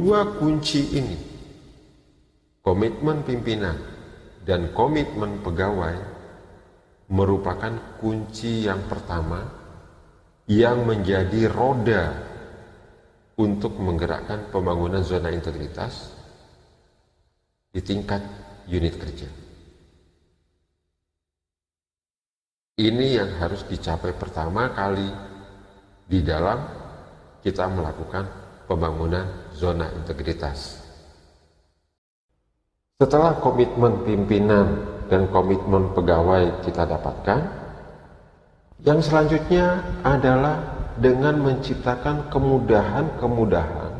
dua kunci ini, komitmen pimpinan dan komitmen pegawai, merupakan kunci yang pertama yang menjadi roda untuk menggerakkan pembangunan zona integritas di tingkat unit kerja. Ini yang harus dicapai pertama kali di dalam kita melakukan pembangunan zona integritas. Setelah komitmen pimpinan dan komitmen pegawai kita dapatkan, yang selanjutnya adalah dengan menciptakan kemudahan-kemudahan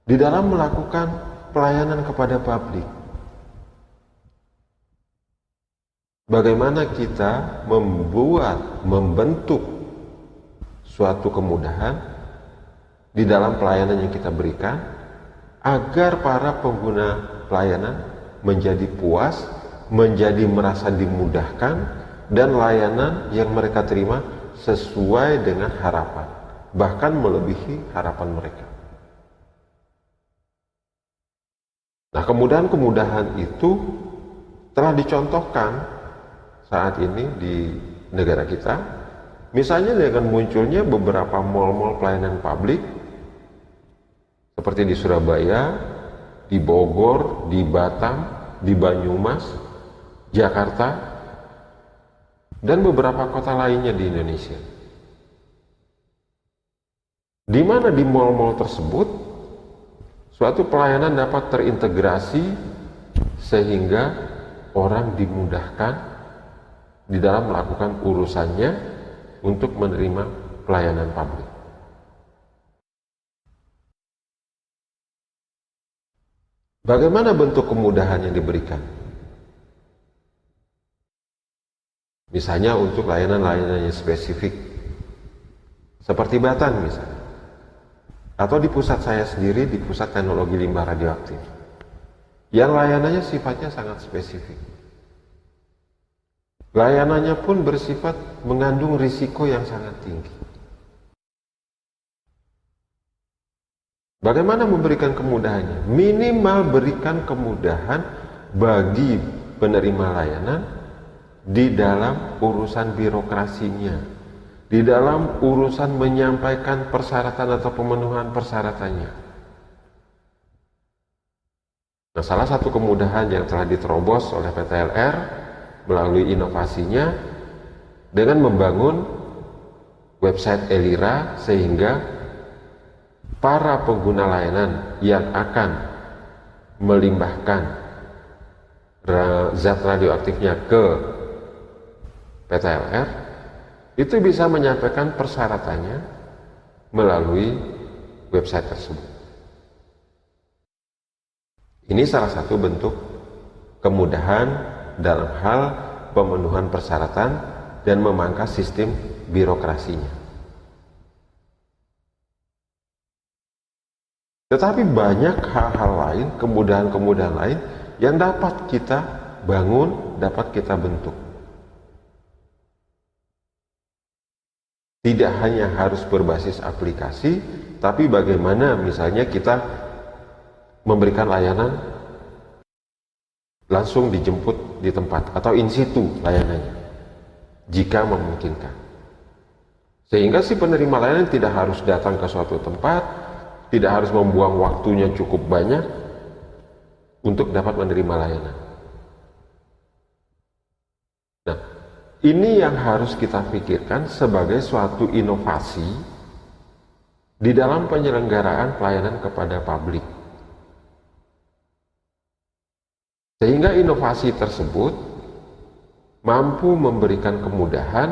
di dalam melakukan pelayanan kepada publik. Bagaimana kita membentuk suatu kemudahan di dalam pelayanan yang kita berikan agar para pengguna pelayanan menjadi puas, menjadi merasa dimudahkan, dan layanan yang mereka terima sesuai dengan harapan, bahkan melebihi harapan mereka. Nah, kemudahan-kemudahan itu telah dicontohkan saat ini di negara kita, misalnya dengan munculnya beberapa mal-mal pelayanan publik seperti di Surabaya, di Bogor, di Batam, di Banyumas, Jakarta, dan beberapa kota lainnya di Indonesia. Di mana di mal-mal tersebut suatu pelayanan dapat terintegrasi sehingga orang dimudahkan di dalam melakukan urusannya untuk menerima pelayanan publik. Bagaimana bentuk kemudahan yang diberikan? Misalnya untuk layanan-layanan yang spesifik, seperti Batan misalnya, atau di pusat saya sendiri, di Pusat Teknologi Limbah Radioaktif, yang layanannya sifatnya sangat spesifik. Layanannya pun bersifat mengandung risiko yang sangat tinggi. Bagaimana memberikan kemudahannya? Minimal berikan kemudahan bagi penerima layanan di dalam urusan birokrasinya, di dalam urusan menyampaikan persyaratan atau pemenuhan persyaratannya. Nah, salah satu kemudahan yang telah diterobos oleh PT LR melalui inovasinya dengan membangun website Elira, sehingga para pengguna layanan yang akan melimbahkan zat radioaktifnya ke PT LR itu bisa menyampaikan persyaratannya melalui website tersebut. Ini salah satu bentuk kemudahan dalam hal pemenuhan persyaratan dan memangkas sistem birokrasinya. Tetapi banyak hal-hal lain, kemudahan-kemudahan lain yang dapat kita bangun, dapat kita bentuk. Tidak hanya harus berbasis aplikasi, tapi bagaimana misalnya kita memberikan layanan langsung dijemput di tempat atau in situ layanannya jika memungkinkan, sehingga si penerima layanan tidak harus datang ke suatu tempat, tidak harus membuang waktunya cukup banyak untuk dapat menerima layanan. Nah, ini yang harus kita pikirkan sebagai suatu inovasi di dalam penyelenggaraan pelayanan kepada publik. Sehingga inovasi tersebut mampu memberikan kemudahan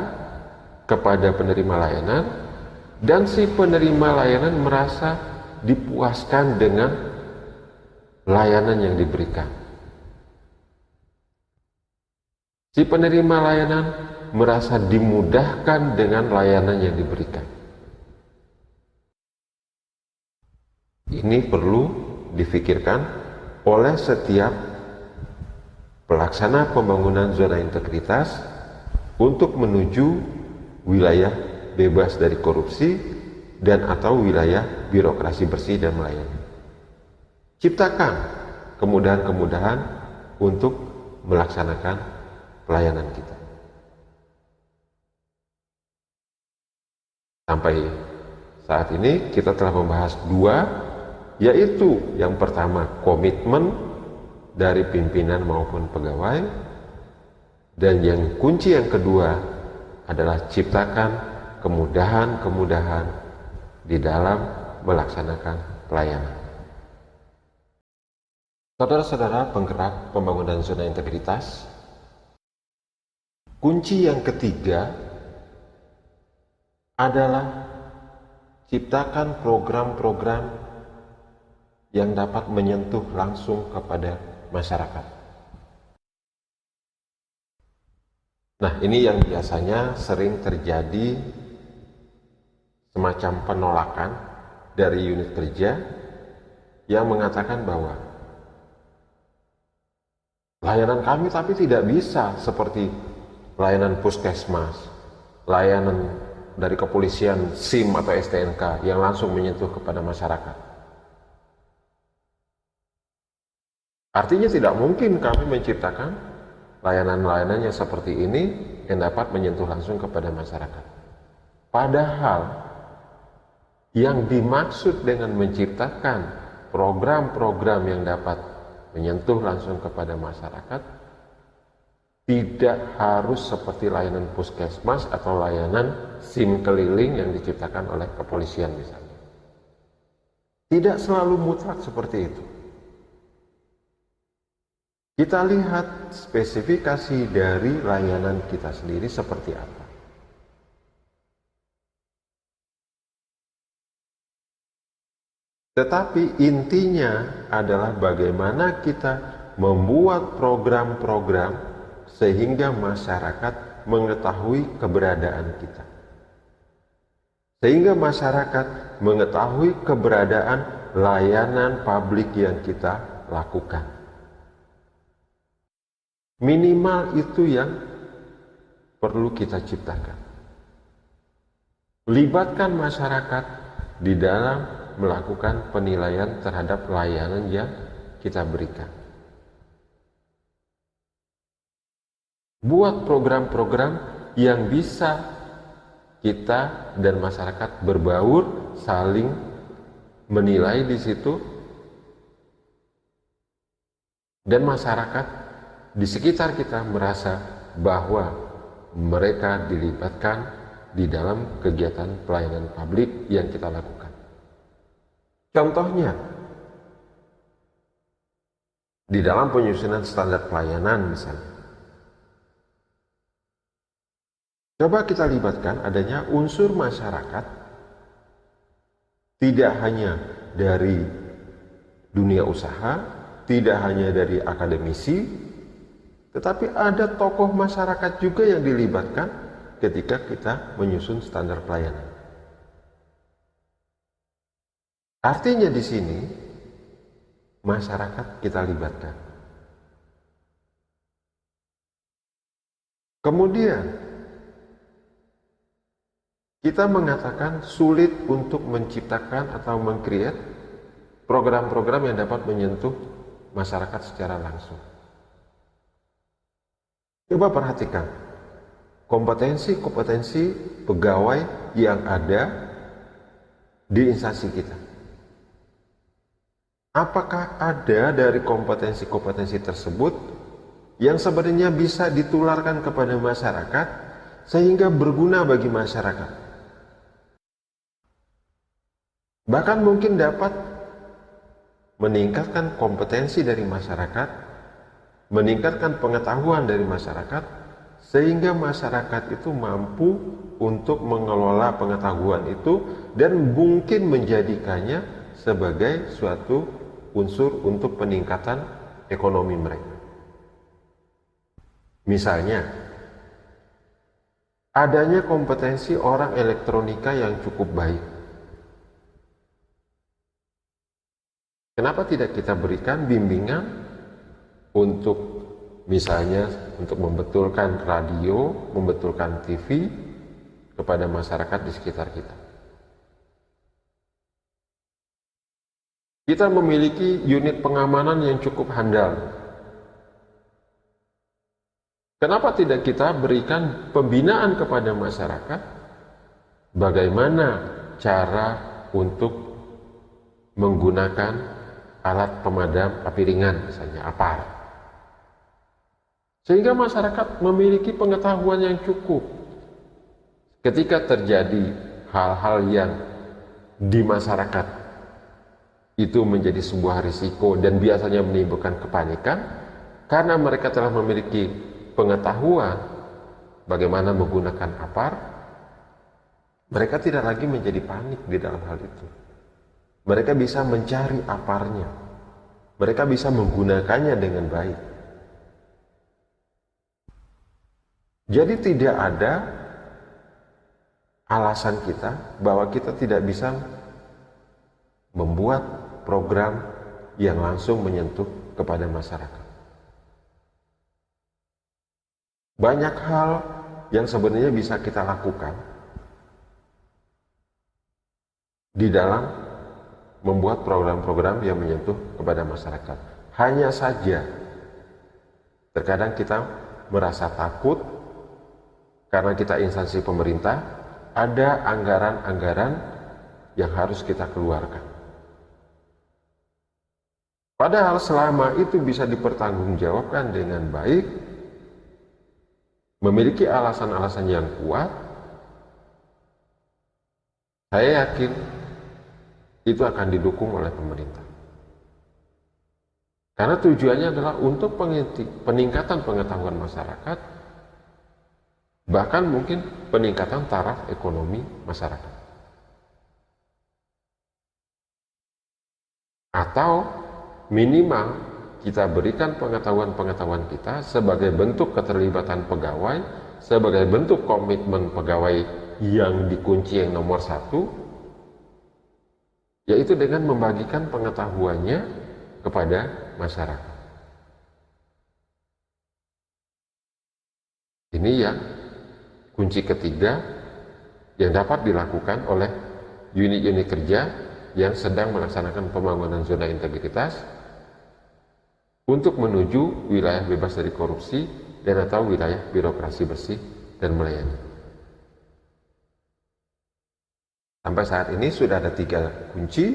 kepada penerima layanan, dan si penerima layanan merasa dipuaskan dengan layanan yang diberikan. Si penerima layanan merasa dimudahkan dengan layanan yang diberikan. Ini perlu difikirkan oleh setiap pelaksana pembangunan zona integritas untuk menuju wilayah bebas dari korupsi dan atau wilayah birokrasi bersih dan melayani. ciptakan kemudahan-kemudahan untuk melaksanakan pelayanan kita. Sampai saat ini kita telah membahas dua, yaitu yang pertama komitmen dari pimpinan maupun pegawai, dan yang kunci yang kedua adalah ciptakan kemudahan-kemudahan di dalam melaksanakan pelayanan. Saudara-saudara penggerak pembangunan zona integritas, kunci yang ketiga adalah ciptakan program-program yang dapat menyentuh langsung kepada masyarakat. Nah, ini yang biasanya sering terjadi semacam penolakan dari unit kerja yang mengatakan bahwa layanan kami tapi tidak bisa seperti layanan puskesmas, layanan dari kepolisian SIM atau STNK yang langsung menyentuh kepada masyarakat. Artinya tidak mungkin kami menciptakan layanan-layanan yang seperti ini yang dapat menyentuh langsung kepada masyarakat. Padahal yang dimaksud dengan menciptakan program-program yang dapat menyentuh langsung kepada masyarakat tidak harus seperti layanan puskesmas atau layanan SIM keliling yang diciptakan oleh kepolisian misalnya. Tidak selalu mutlak seperti itu. Kita lihat spesifikasi dari layanan kita sendiri seperti apa. Tetapi intinya adalah bagaimana kita membuat program-program sehingga masyarakat mengetahui keberadaan kita. Sehingga masyarakat mengetahui keberadaan layanan publik yang kita lakukan. Minimal itu yang perlu kita ciptakan. Libatkan masyarakat di dalam melakukan penilaian terhadap layanan yang kita berikan. Buat program-program yang bisa kita dan masyarakat berbaur, saling menilai di situ, dan masyarakat di sekitar kita merasa bahwa mereka dilibatkan di dalam kegiatan pelayanan publik yang kita lakukan. Contohnya, di dalam penyusunan standar pelayanan misalnya, coba kita libatkan adanya unsur masyarakat, tidak hanya dari dunia usaha, tidak hanya dari akademisi, tetapi ada tokoh masyarakat juga yang dilibatkan ketika kita menyusun standar pelayanan. Artinya di sini masyarakat kita libatkan. Kemudian kita mengatakan sulit untuk menciptakan atau meng-create program-program yang dapat menyentuh masyarakat secara langsung. Coba perhatikan kompetensi-kompetensi pegawai yang ada di instansi kita. Apakah ada dari kompetensi-kompetensi tersebut yang sebenarnya bisa ditularkan kepada masyarakat sehingga berguna bagi masyarakat? Bahkan mungkin dapat meningkatkan kompetensi dari masyarakat, meningkatkan pengetahuan dari masyarakat, sehingga masyarakat itu mampu untuk mengelola pengetahuan itu dan mungkin menjadikannya sebagai suatu unsur untuk peningkatan ekonomi mereka. Misalnya, adanya kompetensi orang elektronika yang cukup baik. Kenapa tidak kita berikan bimbingan untuk misalnya untuk membetulkan radio, membetulkan TV kepada masyarakat di sekitar kita? Kita memiliki unit pengamanan yang cukup handal. Kenapa tidak kita berikan pembinaan kepada masyarakat? Bagaimana cara untuk menggunakan alat pemadam api ringan, misalnya APAR. Sehingga masyarakat memiliki pengetahuan yang cukup. Ketika terjadi hal-hal yang di masyarakat itu menjadi sebuah risiko dan biasanya menimbulkan kepanikan, karena mereka telah memiliki pengetahuan bagaimana menggunakan APAR, mereka tidak lagi menjadi panik di dalam hal itu. Mereka bisa mencari APAR-nya, mereka bisa menggunakannya dengan baik. Jadi tidak ada alasan kita bahwa kita tidak bisa membuat program yang langsung menyentuh kepada masyarakat. Banyak hal yang sebenarnya bisa kita lakukan di dalam membuat program-program yang menyentuh kepada masyarakat. Hanya saja terkadang kita merasa takut karena kita instansi pemerintah, ada anggaran-anggaran yang harus kita keluarkan. Padahal selama itu bisa dipertanggungjawabkan dengan baik, memiliki alasan-alasan yang kuat, saya yakin itu akan didukung oleh pemerintah. Karena tujuannya adalah untuk peningkatan pengetahuan masyarakat, bahkan mungkin peningkatan taraf ekonomi masyarakat. Atau minimal kita berikan pengetahuan-pengetahuan kita sebagai bentuk keterlibatan pegawai, sebagai bentuk komitmen pegawai yang dikunci yang nomor satu, yaitu dengan membagikan pengetahuannya kepada masyarakat. Ini yang kunci ketiga yang dapat dilakukan oleh unit-unit kerja yang sedang melaksanakan pembangunan zona integritas untuk menuju wilayah bebas dari korupsi dan atau wilayah birokrasi bersih dan melayani. Sampai saat ini sudah ada 3 kunci: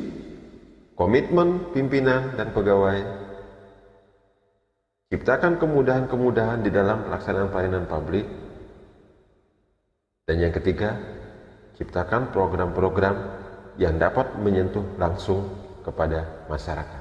komitmen pimpinan dan pegawai, ciptakan kemudahan-kemudahan di dalam pelaksanaan pelayanan publik, dan yang ketiga, ciptakan program-program yang dapat menyentuh langsung kepada masyarakat.